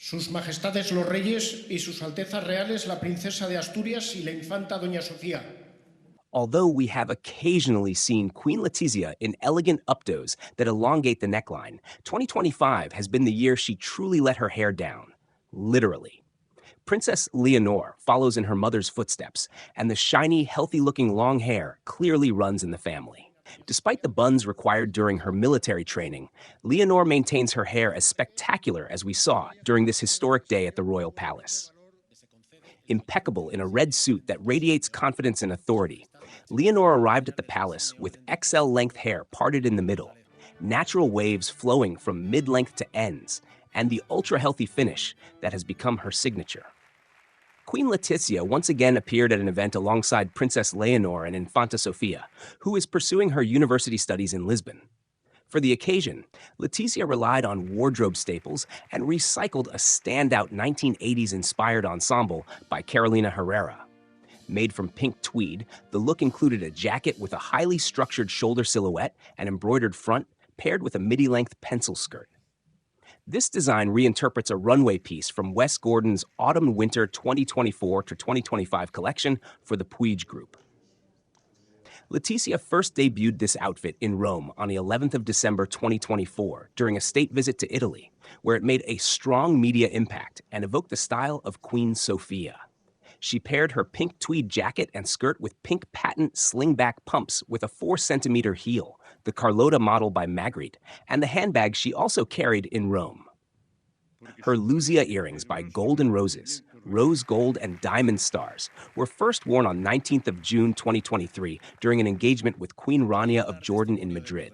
Sus Majestades los Reyes y Sus Altezas Reales la Princesa de Asturias y la Infanta Doña Sofía. Although we have occasionally seen Queen Letizia in elegant updos that elongate the neckline, 2025 has been the year she truly let her hair down, literally. Princess Leonor follows in her mother's footsteps, and the shiny, healthy-looking long hair clearly runs in the family. Despite the buns required during her military training, Leonor maintains her hair as spectacular as we saw during this historic day at the Royal Palace. Impeccable in a red suit that radiates confidence and authority, Leonor arrived at the palace with XL-length hair parted in the middle, natural waves flowing from mid-length to ends, and the ultra-healthy finish that has become her signature. Queen Letizia once again appeared at an event alongside Princess Leonor and Infanta Sofía, who is pursuing her university studies in Lisbon. For the occasion, Letizia relied on wardrobe staples and recycled a standout 1980s-inspired ensemble by Carolina Herrera. Made from pink tweed, the look included a jacket with a highly structured shoulder silhouette and embroidered front, paired with a midi-length pencil skirt. This design reinterprets a runway piece from Wes Gordon's Autumn-Winter 2024-2025 collection for the Puig Group. Letizia first debuted this outfit in Rome on the 11th of December 2024 during a state visit to Italy, where it made a strong media impact and evoked the style of Queen Sofía. She paired her pink tweed jacket and skirt with pink patent slingback pumps with a 4-centimeter heel, the Carlotta model by Magritte, and the handbag she also carried in Rome. Her Newzee earrings by Golden Roses, rose gold and diamond stars, were first worn on 19th of June 2023 during an engagement with Queen Rania of Jordan in Madrid.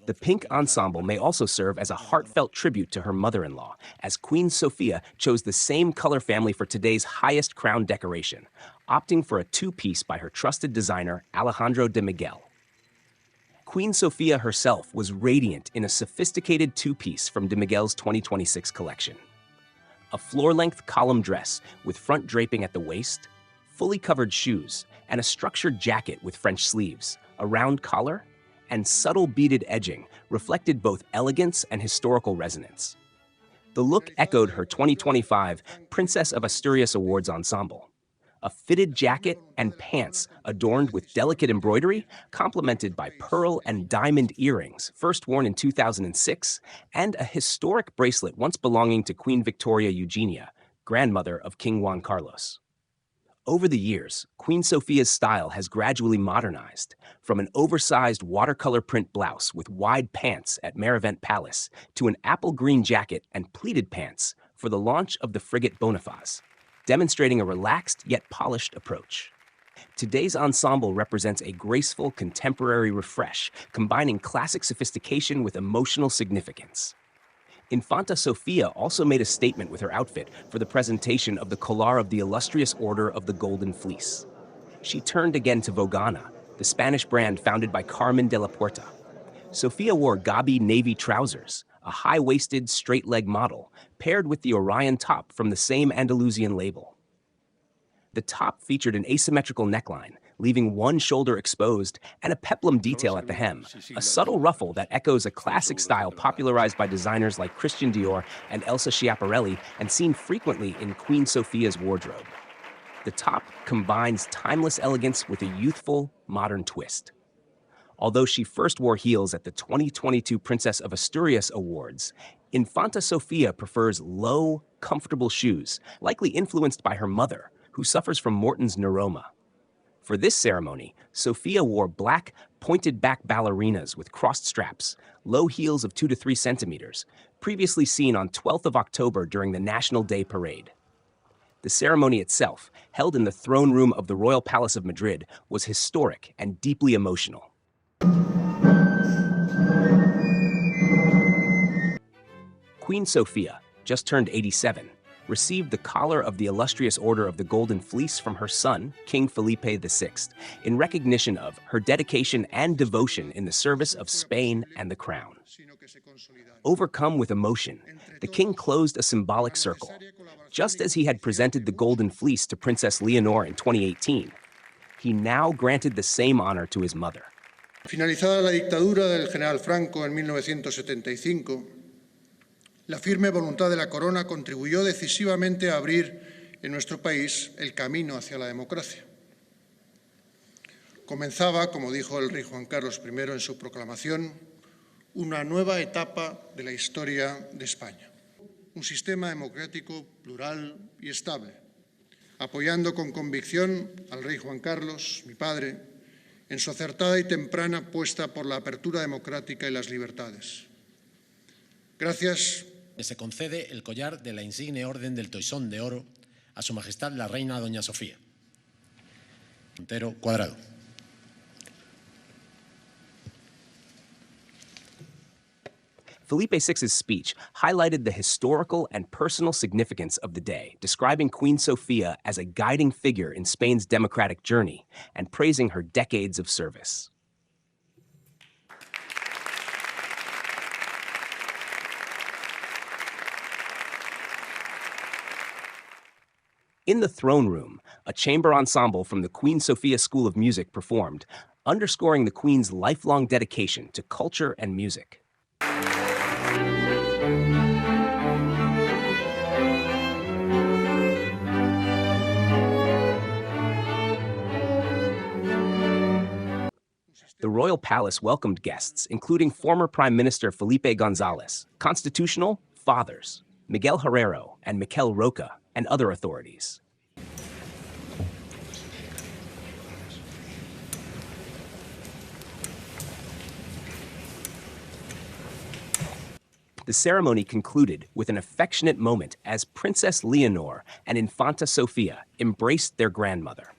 The pink ensemble may also serve as a heartfelt tribute to her mother-in-law, as Queen Sofía chose the same color family for today's highest crown decoration, opting for a two-piece by her trusted designer Alejandro de Miguel. Queen Sofía herself was radiant in a sophisticated two-piece from de Miguel's 2026 collection. A floor-length column dress with front draping at the waist, fully covered shoes, and a structured jacket with French sleeves, a round collar, and subtle beaded edging reflected both elegance and historical resonance. The look echoed her 2025 Princess of Asturias Awards ensemble. A fitted jacket and pants adorned with delicate embroidery, complemented by pearl and diamond earrings, first worn in 2006, and a historic bracelet once belonging to Queen Victoria Eugenia, grandmother of King Juan Carlos. Over the years, Queen Sofía's style has gradually modernized, from an oversized watercolor print blouse with wide pants at Merivent Palace to an apple green jacket and pleated pants for the launch of the frigate Boniface, demonstrating a relaxed yet polished approach. Today's ensemble represents a graceful contemporary refresh, combining classic sophistication with emotional significance. Infanta Sofía also made a statement with her outfit for the presentation of the collar of the Illustrious Order of the Golden Fleece. She turned again to Vogana, the Spanish brand founded by Carmen de la Puerta. Sofía wore Gabi navy trousers, a high-waisted, straight-leg model, paired with the Orion top from the same Andalusian label. The top featured an asymmetrical neckline, leaving one shoulder exposed, and a peplum detail at the hem, a subtle ruffle that echoes a classic style popularized by designers like Christian Dior and Elsa Schiaparelli and seen frequently in Queen Sofía's wardrobe. The top combines timeless elegance with a youthful, modern twist. Although she first wore heels at the 2022 Princess of Asturias Awards, Infanta Sofía prefers low, comfortable shoes, likely influenced by her mother, who suffers from Morton's neuroma. For this ceremony, Sofía wore black, pointed-back ballerinas with crossed straps, low heels of 2 to 3 centimeters, previously seen on 12th of October during the National Day Parade. The ceremony itself, held in the throne room of the Royal Palace of Madrid, was historic and deeply emotional. Queen Sofía, just turned 87, received the collar of the Illustrious Order of the Golden Fleece from her son, King Felipe VI, in recognition of her dedication and devotion in the service of Spain and the crown. Overcome with emotion, the king closed a symbolic circle. Just as he had presented the Golden Fleece to Princess Leonor in 2018, he now granted the same honor to his mother. Finalizada la dictadura del general Franco en 1975, La firme voluntad de la corona contribuyó decisivamente a abrir en nuestro país el camino hacia la democracia. Comenzaba, como dijo el rey Juan Carlos I en su proclamación, una nueva etapa de la historia de España. Un sistema democrático plural y estable, apoyando con convicción al rey Juan Carlos, mi padre, en su acertada y temprana apuesta por la apertura democrática y las libertades. Gracias. Se concede el collar de la insigne Orden del Toisón de Oro a Su Majestad la Reina Doña Sofía. Montero Cuadrado. Felipe VI's speech highlighted the historical and personal significance of the day, describing Queen Sofía as a guiding figure in Spain's democratic journey and praising her decades of service. In the throne room, a chamber ensemble from the Queen Sofía School of Music performed, underscoring the Queen's lifelong dedication to culture and music. The Royal Palace welcomed guests, including former Prime Minister Felipe González, constitutional fathers, Miguel Herrero and Miquel Roca, and other authorities. The ceremony concluded with an affectionate moment as Princess Leonor and Infanta Sofía embraced their grandmother.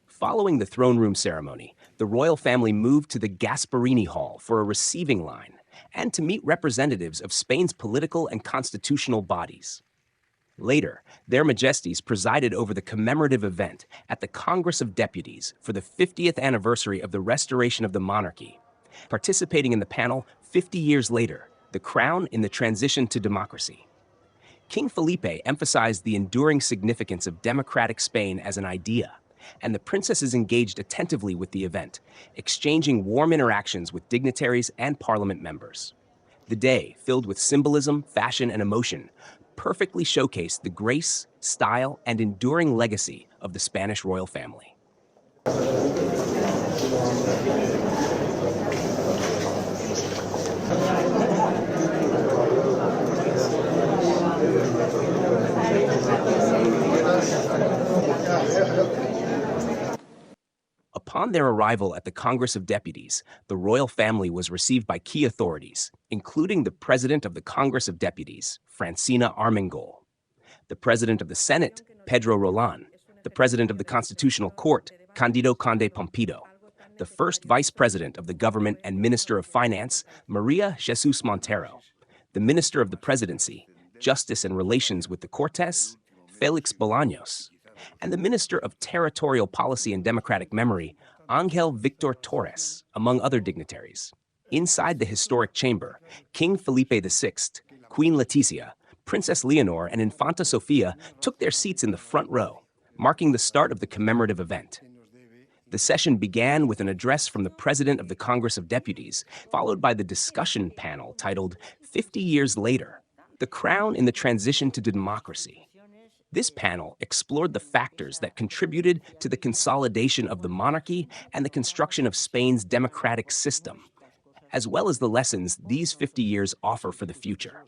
Following the throne room ceremony, the royal family moved to the Gasparini Hall for a receiving line and to meet representatives of Spain's political and constitutional bodies. Later, their Majesties presided over the commemorative event at the Congress of Deputies for the 50th anniversary of the restoration of the monarchy, participating in the panel 50 years later, The Crown in the Transition to Democracy. King Felipe emphasized the enduring significance of democratic Spain as an idea, and the princesses engaged attentively with the event, exchanging warm interactions with dignitaries and parliament members. The day, filled with symbolism, fashion, and emotion, perfectly showcased the grace, style, and enduring legacy of the Spanish royal family. Upon their arrival at the Congress of Deputies, the royal family was received by key authorities, including the President of the Congress of Deputies, Francina Armengol, the President of the Senate, Pedro Roland, the President of the Constitutional Court, Candido Conde Pompido, the First Vice President of the Government and Minister of Finance, Maria Jesus Montero, the Minister of the Presidency, Justice and Relations with the Cortes, Felix Bolaños, and the Minister of Territorial Policy and Democratic Memory, Ángel Victor Torres, among other dignitaries. Inside the historic chamber, King Felipe VI, Queen Letizia, Princess Leonor, and Infanta Sofía took their seats in the front row, marking the start of the commemorative event. The session began with an address from the President of the Congress of Deputies, followed by the discussion panel titled 50 Years Later, The Crown in the Transition to Democracy. This panel explored the factors that contributed to the consolidation of the monarchy and the construction of Spain's democratic system, as well as the lessons these 50 years offer for the future.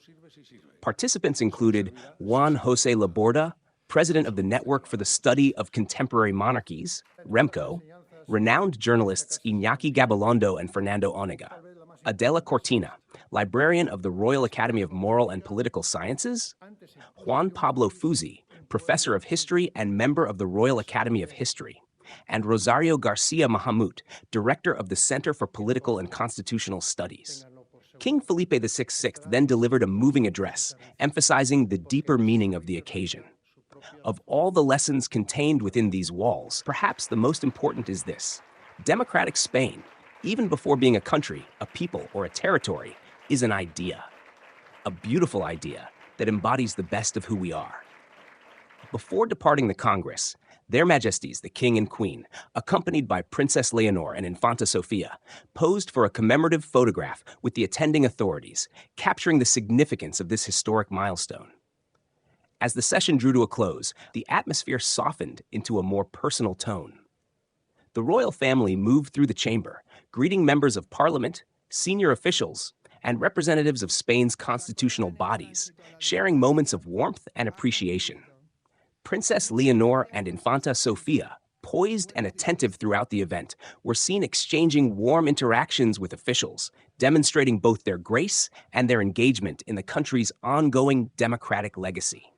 Participants included Juan José Laborda, president of the Network for the Study of Contemporary Monarchies, REMCO, renowned journalists Iñaki Gabilondo and Fernando Onega, Adela Cortina, librarian of the Royal Academy of Moral and Political Sciences, Juan Pablo Fusi, professor of history and member of the Royal Academy of History, and Rosario Garcia Mahamut, director of the Center for Political and Constitutional Studies. King Felipe VI then delivered a moving address, emphasizing the deeper meaning of the occasion. Of all the lessons contained within these walls, perhaps the most important is this: democratic Spain, even before being a country, a people, or a territory, is an idea. A beautiful idea that embodies the best of who we are. Before departing the Congress, Their Majesties, the King and Queen, accompanied by Princess Leonor and Infanta Sofía, posed for a commemorative photograph with the attending authorities, capturing the significance of this historic milestone. As the session drew to a close, the atmosphere softened into a more personal tone. The royal family moved through the chamber, greeting members of parliament, senior officials, and representatives of Spain's constitutional bodies, sharing moments of warmth and appreciation. Princess Leonor and Infanta Sofía, poised and attentive throughout the event, were seen exchanging warm interactions with officials, demonstrating both their grace and their engagement in the country's ongoing democratic legacy.